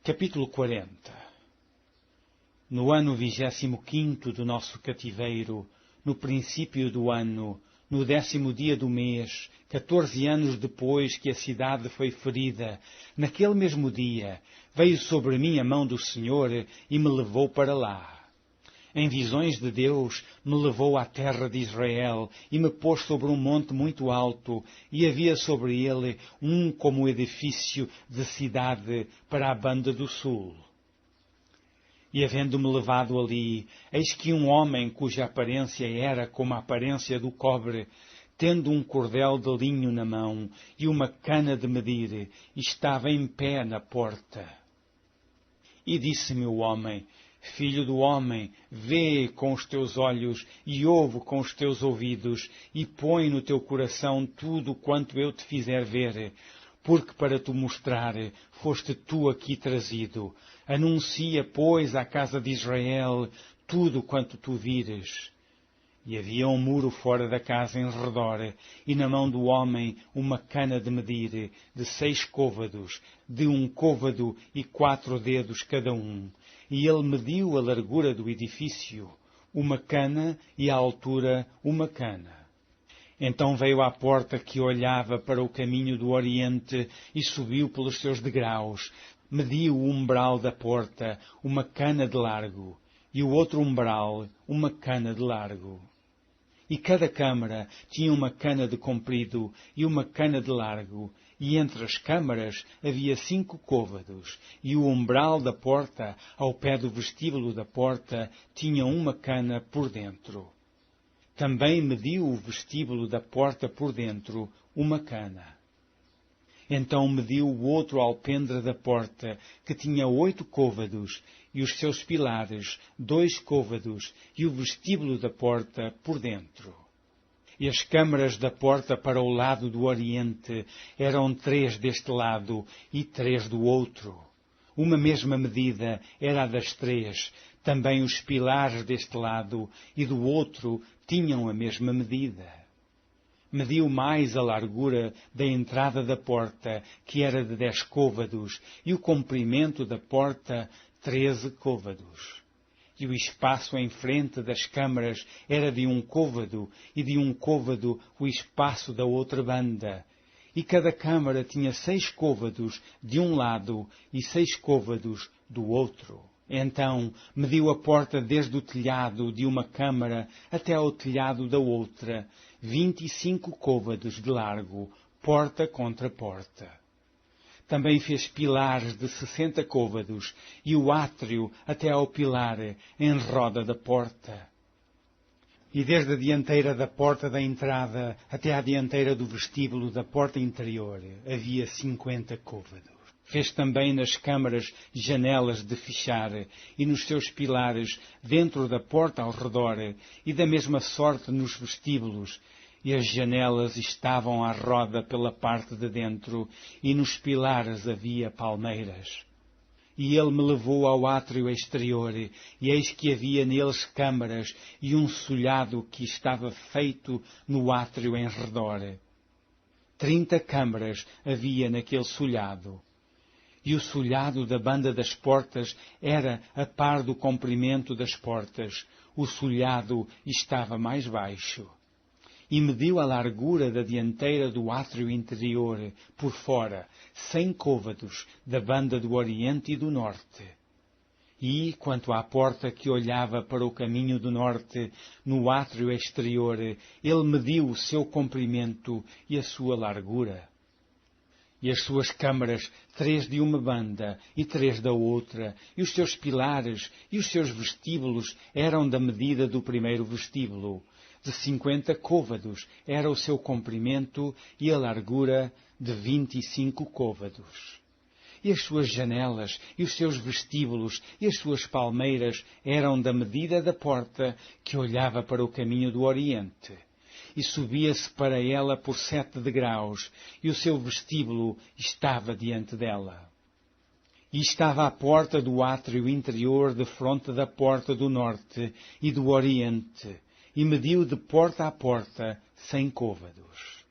Capítulo 40. No ano 25º do nosso cativeiro, no princípio do ano, no 10º dia do mês, 14 anos depois que a cidade foi ferida, naquele mesmo dia, veio sobre mim a mão do Senhor e me levou para lá. Em visões de Deus, me levou à terra de Israel e me pôs sobre um monte muito alto, e havia sobre ele como edifício de cidade para a banda do sul. E havendo-me levado ali, eis que um homem cuja aparência era como a aparência do cobre, tendo um cordel de linho na mão e uma cana de medir, estava em pé na porta. E disse-me o homem: Filho do homem, vê com os teus olhos e ouve com os teus ouvidos, e põe no teu coração tudo quanto eu te fizer ver, porque para te mostrar foste tu aqui trazido. Anuncia, pois, à casa de Israel tudo quanto tu vires. E havia um muro fora da casa em redor, e na mão do homem uma cana de medir, de 6 côvados, de 1 côvado e 4 dedos cada um. E ele mediu a largura do edifício, uma cana, e a altura, uma cana. Então veio à porta que olhava para o caminho do oriente e subiu pelos seus degraus. Mediu o umbral da porta, uma cana de largo, e o outro umbral, uma cana de largo. E cada câmara tinha uma cana de comprido e uma cana de largo, e entre as câmaras havia 5 côvados, e o umbral da porta, ao pé do vestíbulo da porta, tinha uma cana por dentro. Também mediu o vestíbulo da porta por dentro, uma cana. Então mediu o outro alpendre da porta, que tinha 8 côvados, e os seus pilares, 2 côvados, e o vestíbulo da porta por dentro. E as câmaras da porta para o lado do oriente eram 3 deste lado e 3 do outro. Uma mesma medida era a das 3. Também os pilares deste lado e do outro tinham a mesma medida. Mediu mais a largura da entrada da porta, que era de 10 côvados, e o comprimento da porta 13 côvados. E o espaço em frente das câmaras era de 1 côvado, e de 1 côvado o espaço da outra banda. E cada câmara tinha 6 côvados de um lado e 6 côvados do outro. Então mediu a porta desde o telhado de uma câmara até ao telhado da outra, 25 côvados de largo, porta contra porta. Também fez pilares de 60 côvados, e o átrio até ao pilar, em roda da porta. E desde a dianteira da porta da entrada até à dianteira do vestíbulo da porta interior havia 50 côvados. Fez também nas câmaras janelas de fechar, e nos seus pilares dentro da porta ao redor, e da mesma sorte nos vestíbulos. E as janelas estavam à roda pela parte de dentro, e nos pilares havia palmeiras. E ele me levou ao átrio exterior, e eis que havia neles câmaras, e um solhado que estava feito no átrio em redor. 30 câmaras havia naquele solhado. E o solhado da banda das portas era a par do comprimento das portas. O solhado estava mais baixo. E mediu a largura da dianteira do átrio interior, por fora, 100 côvados, da banda do oriente e do norte. E, quanto à porta que olhava para o caminho do norte, no átrio exterior, ele mediu o seu comprimento e a sua largura. E as suas câmaras, 3 de uma banda e 3 da outra, e os seus pilares e os seus vestíbulos eram da medida do primeiro vestíbulo. De 50 côvados era o seu comprimento e a largura de 25 côvados. E as suas janelas e os seus vestíbulos e as suas palmeiras eram da medida da porta que olhava para o caminho do oriente. E subia-se para ela por 7 degraus, e o seu vestíbulo estava diante dela. E estava à porta do átrio interior defronte da porta do norte e do oriente, e mediu de porta a porta 100 côvados.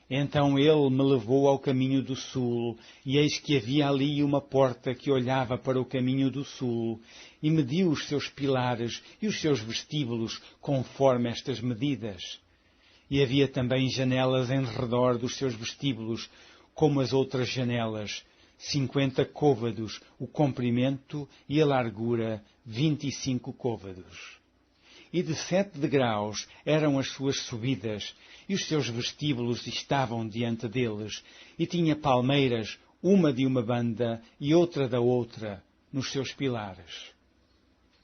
Então ele me levou ao caminho do sul, e eis que havia ali uma porta que olhava para o caminho do sul, e mediu os seus pilares e os seus vestíbulos conforme estas medidas. E havia também janelas em redor dos seus vestíbulos, como as outras janelas, 50 côvados, o comprimento e a largura, 25 côvados. E de 7 degraus eram as suas subidas, e os seus vestíbulos estavam diante deles, e tinha palmeiras, uma de uma banda e outra da outra, nos seus pilares.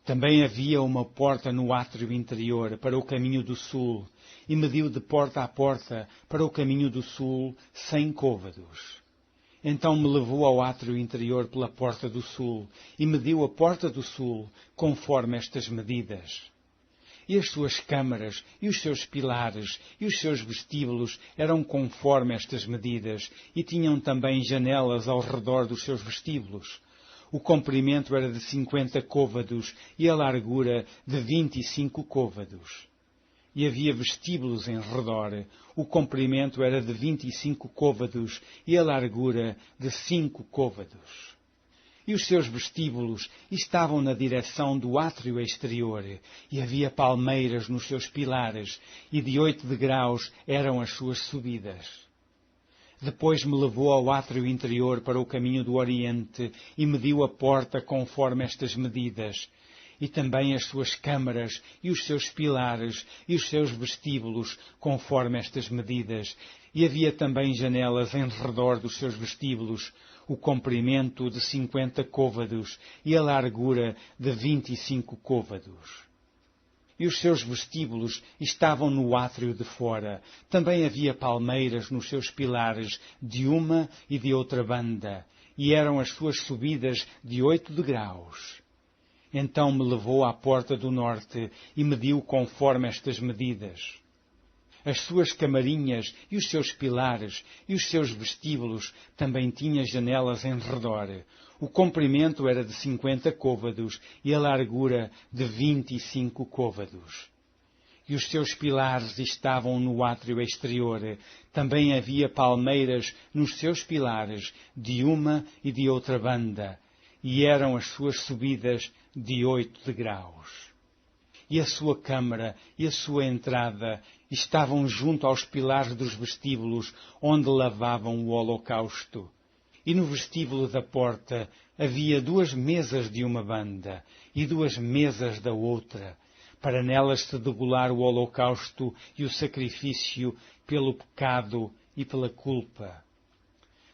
Também havia uma porta no átrio interior, para o caminho do sul, e mediu de porta a porta, para o caminho do sul, 100 côvados. Então me levou ao átrio interior pela porta do sul, e mediu a porta do sul, conforme estas medidas. E as suas câmaras, e os seus pilares, e os seus vestíbulos eram conforme estas medidas, e tinham também janelas ao redor dos seus vestíbulos. O comprimento era de 50 côvados, e a largura de 25 côvados. E havia vestíbulos em redor. O comprimento era de 25 côvados, e a largura de 5 côvados. E os seus vestíbulos estavam na direção do átrio exterior, e havia palmeiras nos seus pilares, e de 8 degraus eram as suas subidas. Depois me levou ao átrio interior para o caminho do oriente, e mediu a porta conforme estas medidas, e também as suas câmaras, e os seus pilares, e os seus vestíbulos, conforme estas medidas, e havia também janelas em redor dos seus vestíbulos, o comprimento de 50 côvados e a largura de 25 côvados. E os seus vestíbulos estavam no átrio de fora. Também havia palmeiras nos seus pilares, de uma e de outra banda, e eram as suas subidas de 8 degraus. Então me levou à porta do norte e mediu conforme estas medidas. As suas camarinhas e os seus pilares e os seus vestíbulos também tinham janelas em redor. O comprimento era de 50 côvados e a largura de 25 côvados. E os seus pilares estavam no átrio exterior. Também havia palmeiras nos seus pilares, de uma e de outra banda, e eram as suas subidas de 8 degraus. E a sua câmara e a sua entrada estavam junto aos pilares dos vestíbulos onde lavavam o holocausto. E no vestíbulo da porta havia 2 mesas de uma banda e 2 mesas da outra, para nelas se degolar o holocausto e o sacrifício pelo pecado e pela culpa.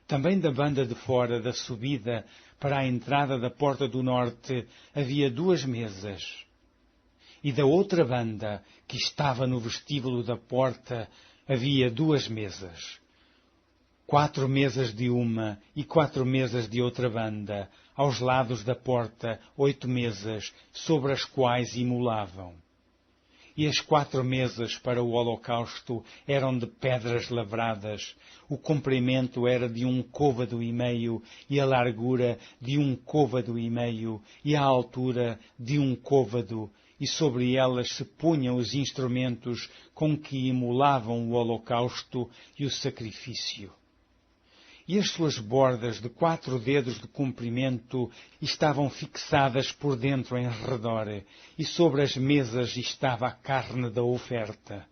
Também da banda de fora da subida para a entrada da porta do norte havia 2 mesas. E da outra banda, que estava no vestíbulo da porta, havia 2 mesas. 4 mesas de uma e 4 mesas de outra banda, aos lados da porta 8 mesas, sobre as quais imolavam. E as 4 mesas para o holocausto eram de pedras lavradas. O comprimento era de 1 côvado e meio, e a largura de 1 côvado e meio, e a altura de 1 côvado, e sobre elas se punham os instrumentos com que imolavam o holocausto e o sacrifício. E as suas bordas de 4 dedos de comprimento estavam fixadas por dentro em redor, e sobre as mesas estava a carne da oferta.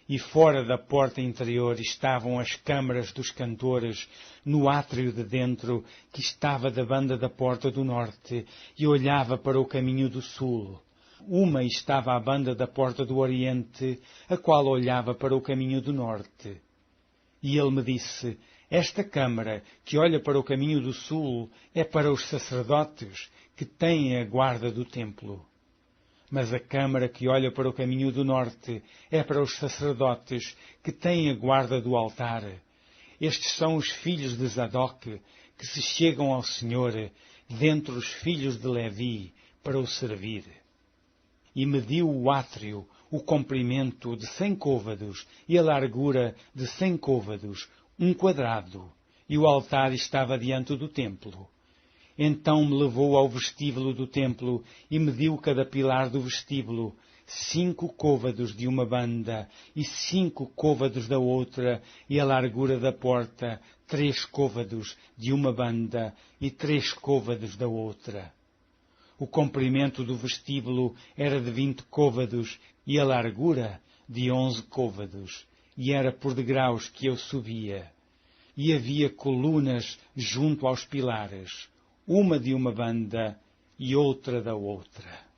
E fora da porta interior estavam as câmaras dos cantores, no átrio de dentro, que estava da banda da porta do norte, e olhava para o caminho do sul. Uma estava à banda da porta do oriente, a qual olhava para o caminho do norte. E ele me disse: esta câmara, que olha para o caminho do sul, é para os sacerdotes que têm a guarda do templo. Mas a câmara que olha para o caminho do norte é para os sacerdotes que têm a guarda do altar. Estes são os filhos de Zadok, que se chegam ao Senhor, dentre os filhos de Levi, para o servir. E mediu o átrio, o comprimento de 100 côvados e a largura de 100 côvados, 1 quadrado, e o altar estava diante do templo. Então me levou ao vestíbulo do templo e mediu cada pilar do vestíbulo, 5 côvados de uma banda e 5 côvados da outra, e a largura da porta 3 côvados de uma banda e 3 côvados da outra. O comprimento do vestíbulo era de 20 côvados e a largura de 11 côvados, e era por degraus que eu subia. E havia colunas junto aos pilares, uma de uma banda e outra da outra.